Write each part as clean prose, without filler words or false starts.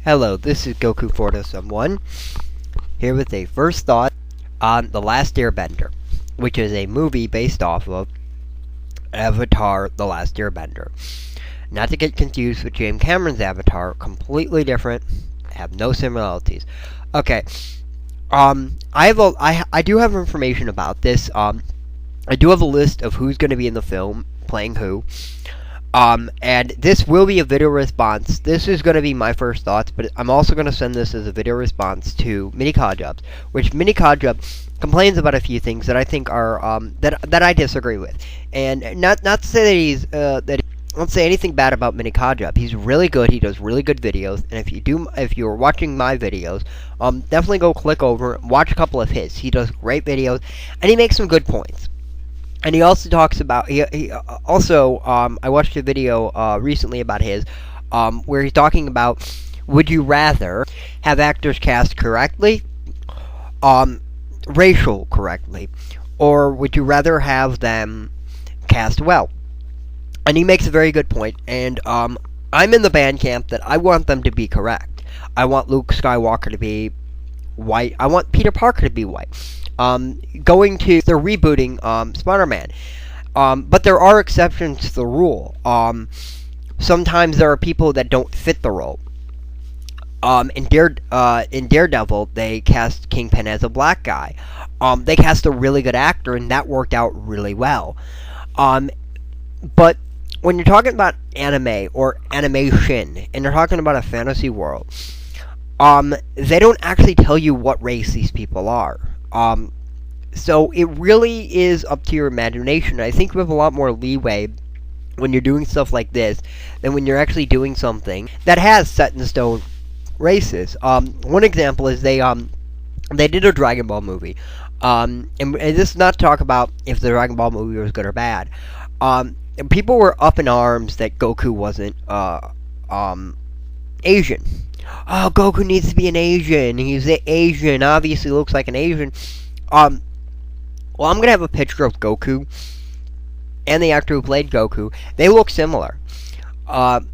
Hello, this is Goku401 here with a first thought on The Last Airbender, which is a movie based off of Avatar: The Last Airbender. Not to get confused with James Cameron's Avatar, completely different, have no similarities. Okay, I do have information about this. I do have a list of who's going to be in the film, playing who. And this will be a video response. This is going to be my first thoughts, but I'm also going to send this as a video response to Mini Kajub, which Mini Kajub complains about a few things that I think are that I disagree with, and not to say that he's I don't say anything bad about Mini Kajub. He's really good. He does really good videos, and if you're watching my videos, definitely go click over, watch a couple of his. He does great videos, and he makes some good points. And he also talks about, I watched a video recently about his, where he's talking about, would you rather have actors cast correctly, racial correctly, or would you rather have them cast well? And he makes a very good point, and I'm in the band camp that I want them to be correct. I want Luke Skywalker to be white. I want Peter Parker to be white. They're rebooting Spider-Man, but there are exceptions to the rule. Sometimes there are people that don't fit the role. In Daredevil, they cast Kingpin as a black guy. They cast a really good actor, and that worked out really well. But when you're talking about anime or animation, and you're talking about a fantasy world, they don't actually tell you what race these people are. So it really is up to your imagination. I think we have a lot more leeway when you're doing stuff like this than when you're actually doing something that has set in stone races. One example is they did a Dragon Ball movie. And this is not to talk about if the Dragon Ball movie was good or bad. People were up in arms that Goku wasn't Asian. Oh, Goku needs to be an Asian. He's Asian. Obviously looks like an Asian. Well, I'm going to have a picture of Goku and the actor who played Goku. They look similar. And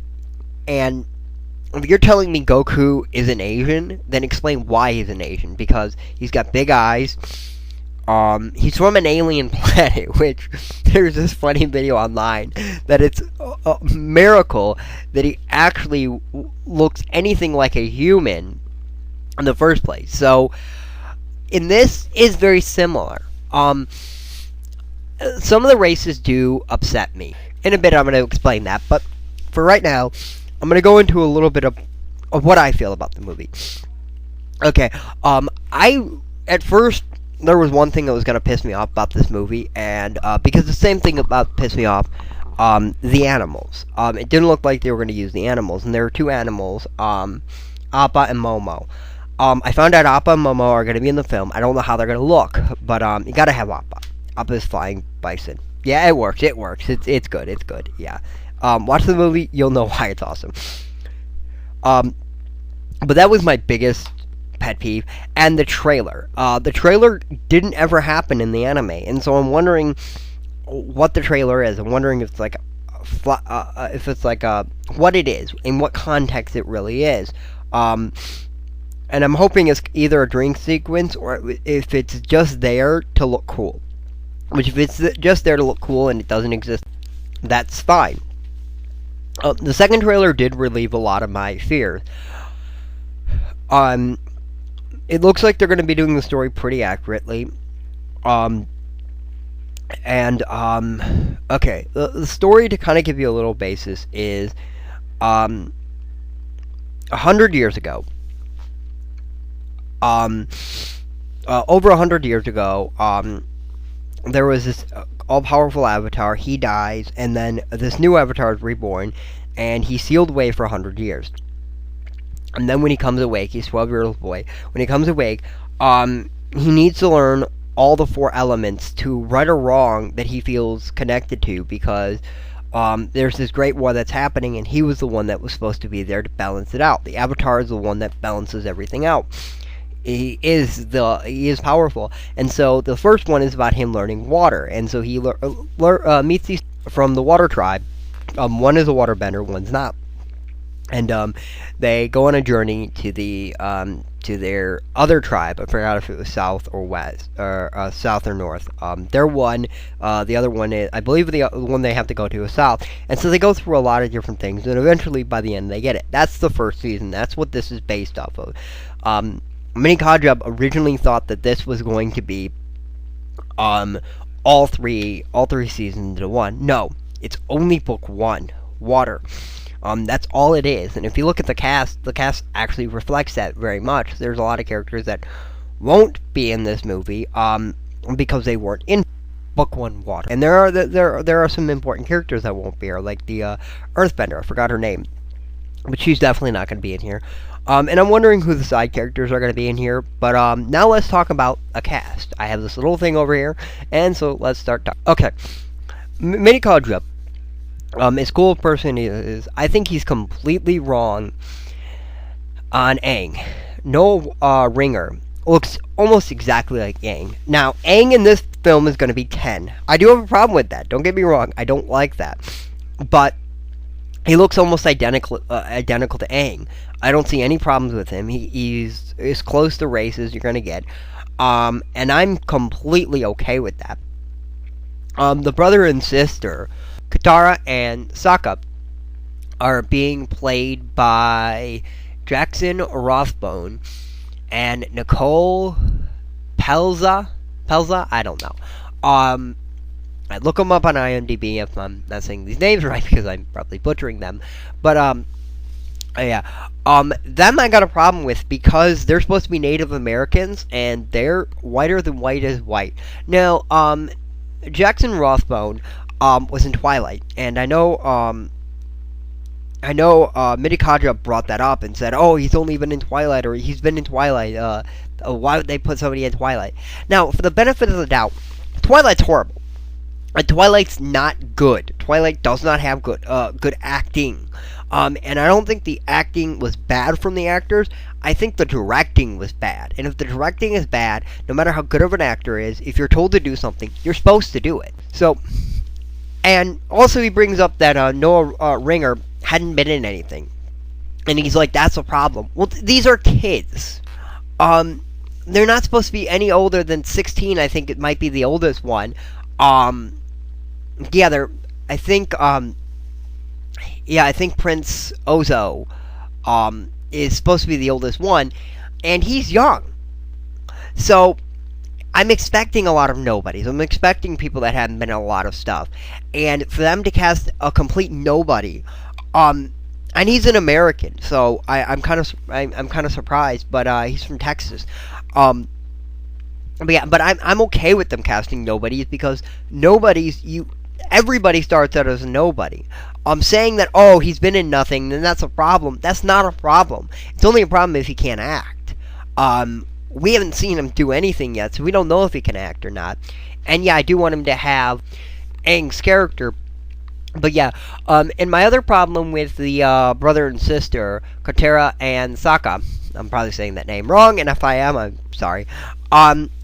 if you're telling me Goku is an Asian, then explain why he's an Asian. Because he's got big eyes. He's from an alien planet, which there's this funny video online that it's a miracle that he actually looks anything like a human in the first place. So, in this is very similar. Some of the races do upset me. In a bit, I'm going to explain that, but for right now, I'm going to go into a little bit of what I feel about the movie. Okay, at first, there was one thing that was going to piss me off about this movie, and because the same thing about pissed me off, the animals. It didn't look like they were going to use the animals, and there were two animals, Appa and Momo. I found out Appa and Momo are going to be in the film. I don't know how they're going to look, but you got to have Appa. Appa's flying bison. Yeah, it works. It's good. Yeah. Watch the movie, you'll know why it's awesome. But that was my biggest pet peeve, and the trailer. The trailer didn't ever happen in the anime, and so I'm wondering what the trailer is. I'm wondering if it's like what it is, in what context it really is. And I'm hoping it's either a dream sequence or if it's just there to look cool. Which, if it's just there to look cool and it doesn't exist, that's fine. The second trailer did relieve a lot of my fears. It looks like they're going to be doing the story pretty accurately. Okay, the story, to kind of give you a little basis, is 100 years ago. Over 100 years ago, there was this all-powerful Avatar. He dies, and then this new Avatar is reborn, and he's sealed away for 100 years. And then when he comes awake, he's a 12-year-old boy. When he comes awake, he needs to learn all the four elements to right or wrong that he feels connected to, because there's this great war that's happening, and he was the one that was supposed to be there to balance it out. The Avatar is the one that balances everything out. He is powerful, and so the first one is about him learning water, and so he meets these from the water tribe. One is a waterbender, one's not. and they go on a journey to their other tribe. I forgot if it was south or west, or south or north. They're one. The other one is, I believe, the one they have to go to is south. And so they go through a lot of different things, and eventually, by the end, they get it. That's the first season. That's what this is based off of. Mini Kajab originally thought that this was going to be all three seasons into one. No, it's only book one, Water. That's all it is. And if you look at the cast actually reflects that very much. There's a lot of characters that won't be in this movie because they weren't in book one, Water. And there are some important characters that won't be here, like the Earthbender. I forgot her name, but she's definitely not going to be in here. And I'm wondering who the side characters are going to be in here. But now let's talk about a cast. I have this little thing over here, and so let's start talking. Okay, Mini Kajab. As cool a person is, I think he's completely wrong on Aang. No Ringer looks almost exactly like Aang. Now, Aang in this film is going to be 10. I do have a problem with that. Don't get me wrong. I don't like that. But he looks almost identical to Aang. I don't see any problems with him. He's as close to race as you're going to get. And I'm completely okay with that. The brother and sister, Katara and Sokka, are being played by Jackson Rothbone and Nicole Pelza. I don't know. I look them up on IMDb if I'm not saying these names right, because I'm probably butchering them. But yeah. Them I got a problem with because they're supposed to be Native Americans and they're whiter than white is white. Now, Jackson Rothbone was in Twilight, and I know Mini Kajab brought that up and said, "Oh, he's only been in Twilight, or he's been in Twilight. Why would they put somebody in Twilight?" Now, for the benefit of the doubt, Twilight's horrible. Twilight's not good. Twilight does not have good acting. And I don't think the acting was bad from the actors. I think the directing was bad. And if the directing is bad, no matter how good of an actor is, if you're told to do something, you're supposed to do it. So, and also he brings up that Noah Ringer hadn't been in anything. And he's like, that's a problem. Well, these are kids. They're not supposed to be any older than 16. I think it might be the oldest one. Yeah, I think Prince Ozo is supposed to be the oldest one, and he's young. So I'm expecting a lot of nobodies. I'm expecting people that haven't been in a lot of stuff, and for them to cast a complete nobody, and he's an American, so I'm kind of surprised. But he's from Texas. But yeah, but I'm okay with them casting nobodies because everybody starts out as a nobody. Saying that, oh, he's been in nothing, then that's a problem. That's not a problem. It's only a problem if he can't act. We haven't seen him do anything yet, so we don't know if he can act or not. And yeah, I do want him to have Aang's character. But yeah, and my other problem with the brother and sister, Katara and Sokka, I'm probably saying that name wrong, and if I am, I'm sorry,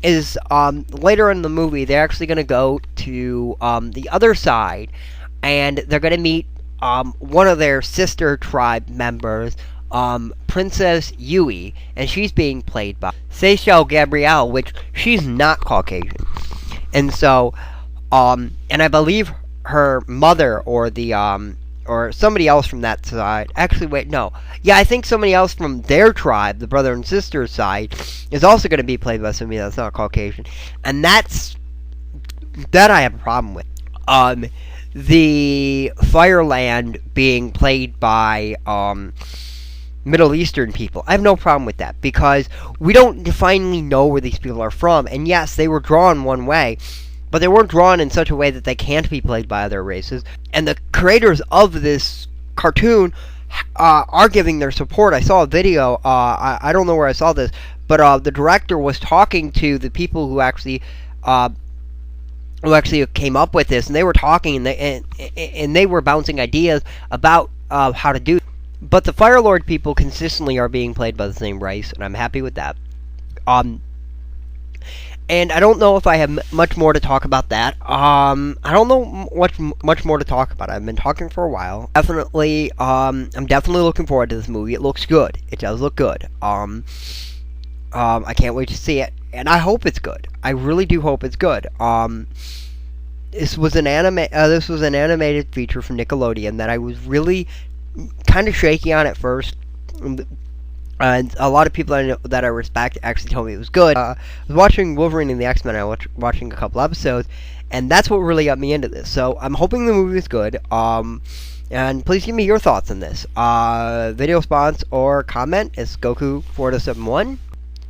is later in the movie, they're actually going to go to the other side, and they're going to meet one of their sister tribe members, Princess Yui, and she's being played by Seychelle Gabrielle, which she's not Caucasian. And so, and I believe her mother or the or somebody else from that side. Actually, wait, no. Yeah, I think somebody else from their tribe, the brother and sister side, is also going to be played by somebody that's not Caucasian. And that I have a problem with. The Fireland being played by Middle Eastern people. I have no problem with that because we don't finally know where these people are from. And yes, they were drawn one way, but they weren't drawn in such a way that they can't be played by other races. And the creators of this cartoon are giving their support. I saw a video, I don't know where I saw this, but the director was talking to the people who actually came up with this, and they were talking, and they were bouncing ideas about how to do it. But the Fire Lord people consistently are being played by the same race, and I'm happy with that. And I don't know if I have much more to talk about that. I don't know much more to talk about. I've been talking for a while. Definitely, I'm definitely looking forward to this movie. It looks good. It does look good. I can't wait to see it, and I hope it's good. I really do hope it's good. This was an animated feature from Nickelodeon that I was really kind of shaky on at first. And a lot of people that I respect actually told me it was good. I was watching Wolverine and the X-Men. I was watching a couple episodes, and that's what really got me into this. So I'm hoping the movie is good. And please give me your thoughts on this. Video response or comment is Goku4071.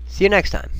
See you next time.